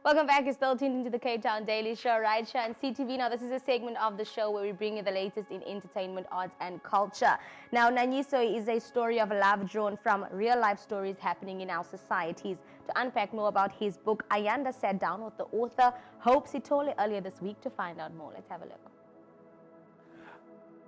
Welcome back. You're still tuned into the Capetown Daily Show right here on CTV. Now, this is a segment of the show where we bring you the latest in entertainment, arts, and culture. Now, Nanyiso is a story of love drawn from real-life stories happening in our societies. To unpack more about his book, Ayanda sat down with the author, Hope Sitole, earlier this week to find out more. Let's have a look.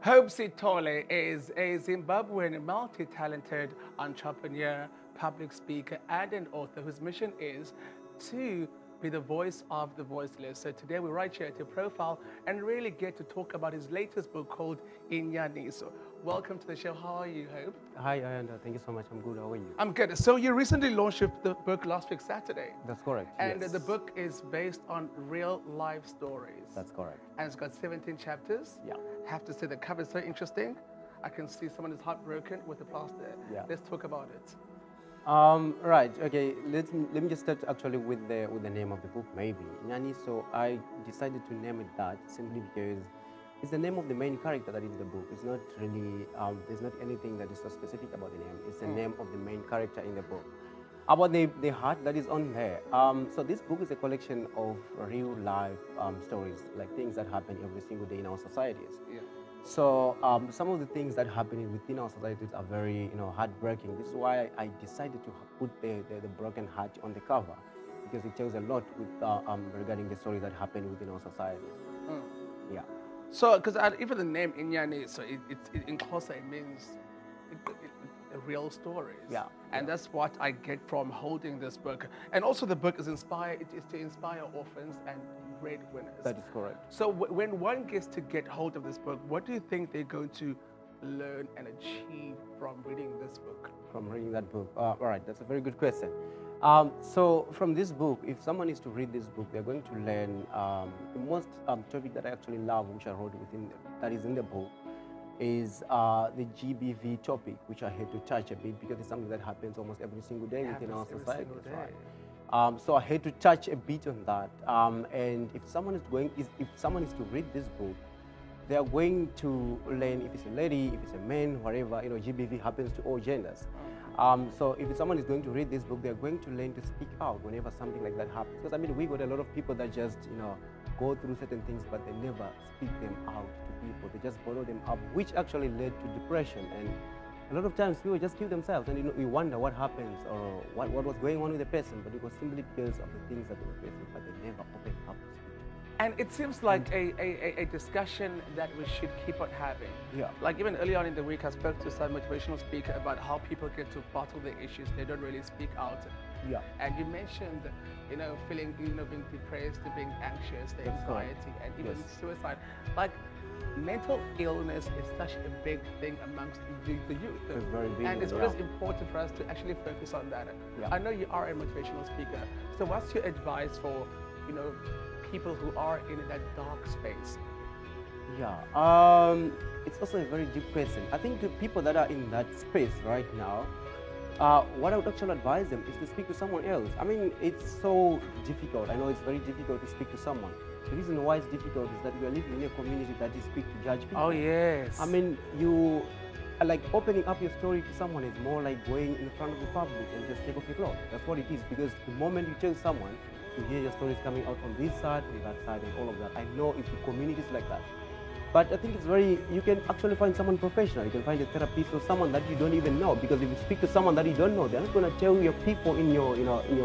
Hope Sitole is a Zimbabwean multi-talented entrepreneur, public speaker, and an author whose mission is to be the voice of the voiceless. So today we're right here to profile and really get to talk about his latest book called Inyaniso. Welcome to the show. How are you, Hope? Hi, Ayanda. Thank you so much. I'm good. How are you? I'm good. So you recently launched the book last week, Saturday. That's correct. And yes. the book is based on real life stories. That's correct. And it's got 17 chapters. Yeah. Have to say the cover is so interesting. I can see someone is heartbroken with the plaster. Yeah. Let's talk about it. Right. Okay. Let me just start actually with the name of the book, maybe. Nyani. So I decided to name it that simply because it's the name of the main character that is in the book. It's not really there's not anything that is so specific about the name. It's the name of the main character in the book. About the heart that is on there. So this book is a collection of real life stories, like things that happen every single day in our societies. Yeah. So some of the things that happen within our societies are very, heartbreaking. This is why I decided to put the broken heart on the cover, because it tells a lot with regarding the stories that happen within our societies. Yeah. So, because even the name Inyani, so it in Xhosa it means real stories. Yeah. And that's what I get from holding this book. And also the book is inspired. It is to inspire orphans and breadwinners. That is correct. So when one gets to get hold of this book, what do you think they're going to learn and achieve from reading this book? From reading that book. All right, that's a very good question. So from this book, if someone is to read this book, they're going to learn the most topic that I actually love, which I wrote that is in the book, is the GBV topic, which I had to touch a bit because it's something that happens almost every single day within our society. Right? So I had to touch a bit on that. And if someone is to read this book, they are going to learn, if it's a lady, if it's a man, whatever, GBV happens to all genders. So if someone is going to read this book, they're going to learn to speak out whenever something like that happens. Because we got a lot of people that just, go through certain things, but they never speak them out to people. They just bottle them up, which actually led to depression. And a lot of times people just kill themselves, and we wonder what happens or what was going on with the person, but it was simply because of the things that they were facing, but they never opened up to speak. And it seems like a discussion that we should keep on having. Yeah. Like even early on in the week, I spoke to some motivational speaker about how people get to bottle their issues. They don't really speak out. Yeah. And you mentioned, feeling, being depressed, being anxious, the anxiety, and even suicide. Like, mental illness is such a big thing amongst the youth. It's very big. And it's always important for us to actually focus on that. Yeah. I know you are a motivational speaker. So what's your advice for, people who are in that dark space? Yeah, it's also a very deep question. I think the people that are in that space right now, what I would actually advise them is to speak to someone else. It's so difficult. I know it's very difficult to speak to someone. The reason why it's difficult is that we are living in a community that is quick to judge people. Oh, yes. You like opening up your story to someone is more like going in front of the public and just take off your clothes. That's what it is, because the moment you tell someone, you hear your stories coming out from this side, from that side, and all of that. I know if the community is like that. But I think you can actually find someone professional. You can find a therapist or someone that you don't even know, because if you speak to someone that you don't know, they're not going to tell your people in your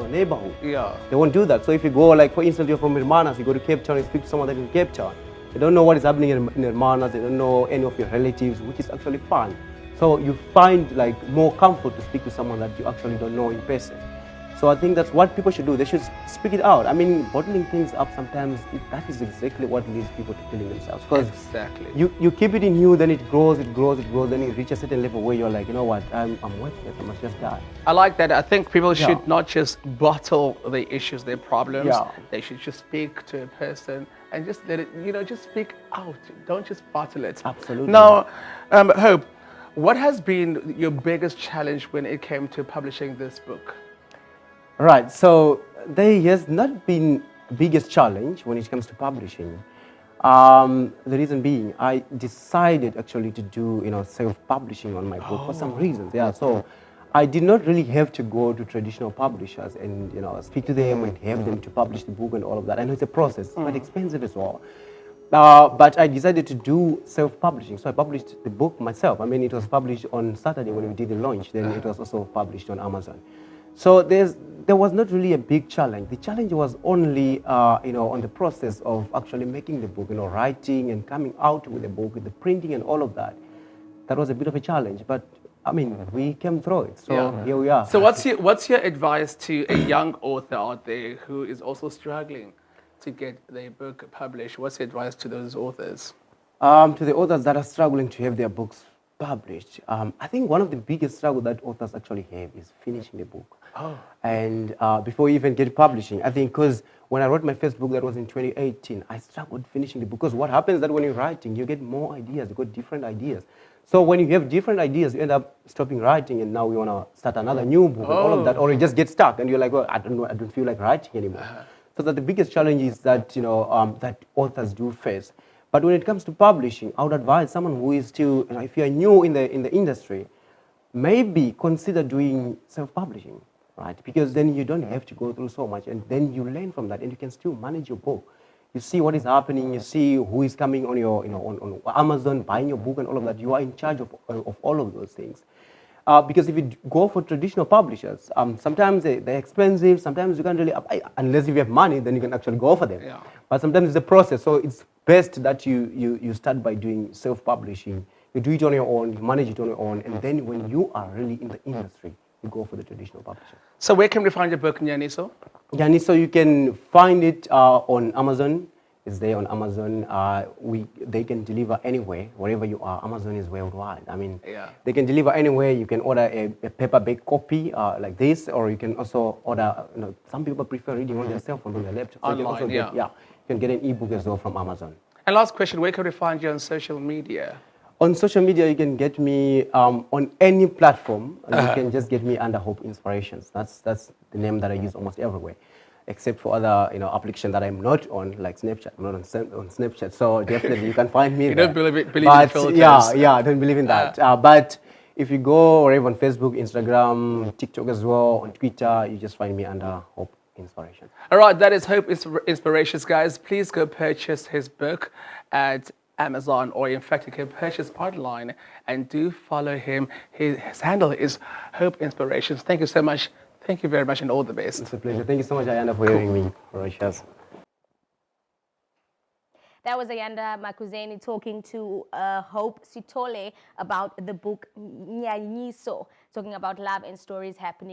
neighborhood. Yeah. They won't do that. So if you go, like, for instance, you're from Hermanas, you go to Cape Town and speak to someone that is in Cape Town. They don't know what is happening in Hermanas. They don't know any of your relatives, which is actually fun. So you find like more comfort to speak to someone that you actually don't know in person. So I think that's what people should do. They should speak it out. Bottling things up sometimes, that is exactly what leads people to killing themselves. Because exactly. You keep it in you, then it grows, then it reaches a certain level where you're like, you know what, I'm worthless, I must just die. I like that. I think people should not just bottle their issues, their problems. Yeah. They should just speak to a person and just let it, just speak out. Don't just bottle it. Absolutely. Now, Hope, what has been your biggest challenge when it came to publishing this book? Right, so there has not been biggest challenge when it comes to publishing. The reason being, I decided actually to do self-publishing on my book for some reasons. Yeah, so I did not really have to go to traditional publishers and speak to them and have them to publish the book and all of that. I know it's a process, it's quite expensive as well. But I decided to do self-publishing, so I published the book myself. I mean, it was published on Saturday when we did the launch. Then it was also published on Amazon. So there was not really a big challenge. The challenge was only on the process of actually making the book, writing and coming out with the book, with the printing and all of that. That was a bit of a challenge, but I mean, we came through it. So here we are. So what's your advice to a young author out there who is also struggling to get their book published? What's your advice to those authors? To the authors that are struggling to have their books published, I think one of the biggest struggles that authors actually have is finishing the book. Oh. And before you even get publishing, I think because when I wrote my first book, that was in 2018, I struggled finishing the book. Because what happens is that when you're writing, you get more ideas, you got different ideas. So when you have different ideas, you end up stopping writing, and now you want to start another new book and all of that, or you just get stuck, and you're like, well, I don't feel like writing anymore. So that the biggest challenge is that that authors do face. But when it comes to publishing, I would advise someone who is still, if you are new in the industry, maybe consider doing self-publishing, right? Because then you don't have to go through so much, and then you learn from that, and you can still manage your book. You see what is happening. You see who is coming on your, on Amazon, buying your book and all of that. You are in charge of all of those things. Because if you go for traditional publishers, sometimes they're expensive. Sometimes you can't really, unless you have money, then you can actually go for them. Yeah. But sometimes it's a process. So it's best that you start by doing self-publishing. You do it on your own, you manage it on your own, and then when you are really in the industry, you go for the traditional publisher. So where can we find your book, Nyaniso? Nyaniso, you can find it on Amazon. It's there on Amazon. They can deliver anywhere, wherever you are. Amazon is worldwide. I mean, they can deliver anywhere. You can order a paperback copy like this, or you can also order, some people prefer reading on their cell phone, on their laptop. So Online, you can get an ebook as well from Amazon. And last question, where can we find you on social media? On social media, you can get me on any platform. You can just get me under Hope Inspirations. That's the name that I use almost everywhere, except for other applications that I'm not on, like Snapchat. I'm not on Snapchat, so definitely you can find me You there. don't believe in filters. Yeah, I don't believe in that. But if you go wherever on Facebook, Instagram, TikTok as well, on Twitter, you just find me under Hope Inspirations. All right, that is Hope Inspirations, guys. Please go purchase his book at Amazon, or in fact you can purchase online, and do follow him. His handle is Hope Inspirations. Thank you so much. Thank you very much, and all the best. It's a pleasure. Thank you so much, Ayanda, for hearing me. Gracious. That was Ayanda Makuzeni talking to Hope Sitole about the book Nyaniso, talking about love and stories happening